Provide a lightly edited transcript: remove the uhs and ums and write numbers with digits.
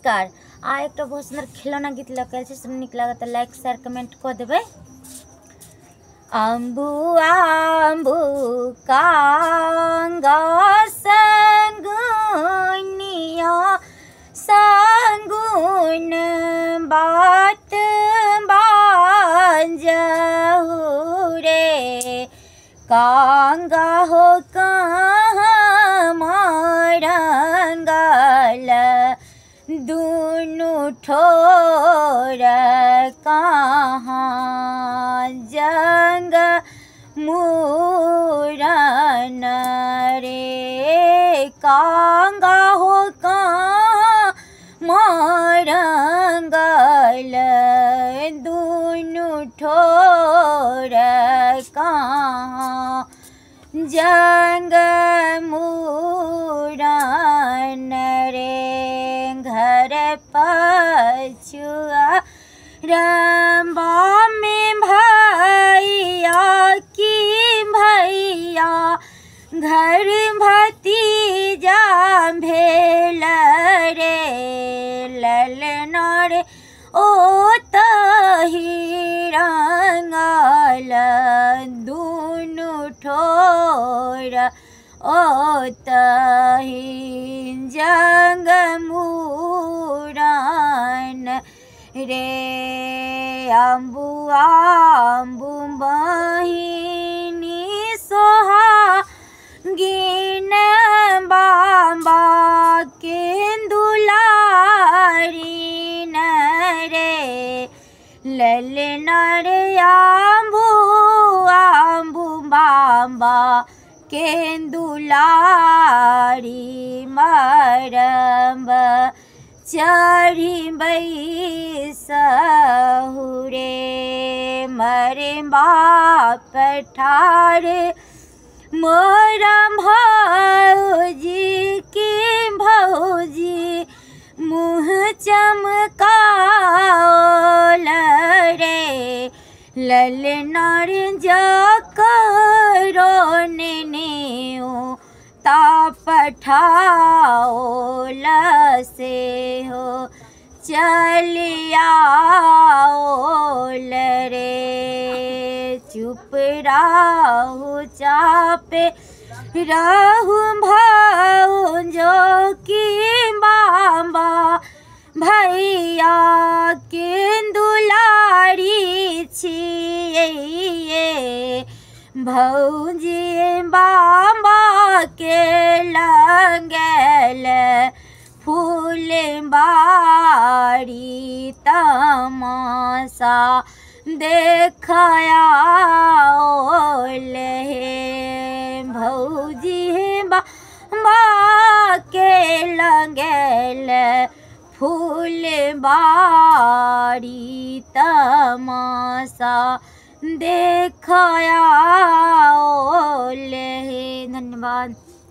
नमस्कार। आ एक बहुत सुंदर खिलौना गीत लगे सब निक लगे तो लाइक शेयर कमेंट कर देवे। आंबू आंबू कांगा संगुनिया संगुन बात बांजहु रे कांगा हो कहाँ मारंगल दुनु ठोर कहाँ जंग मुरन रे कांगा हो कहाँ मारंगल दुनु ठोर कहाँ जंग मुरन रे घर पछुआ रंबा में भैया की भैया घर भतीजा भेल रे ललना रे ओ तही रंगल दुनु ठोर ओ तही जंग मुरन रे आंबू आंबू बहिनी सोहागिन बाबा के दुलारी न रे ललना रे आंबू आंबू बाबा के दुलारी मरम्ब चढ़ी बैसहु रे मरे बाप ठार मोरम भौजी की भौजी मुँह चमकाओल रे ललना रे जकरो नेनेऊ ता पठाओल से हो चलियाओल रे चुप राहु चापे रहु भौजो की बाबा भैया के दुलारी छिए भौजी बाबा के लगल फूल बाड़ी तमाशा देखयाओल हे भौजी बाबा के लगल फूल बाड़ी तमाशा देखयाओल हे। धन्यवाद।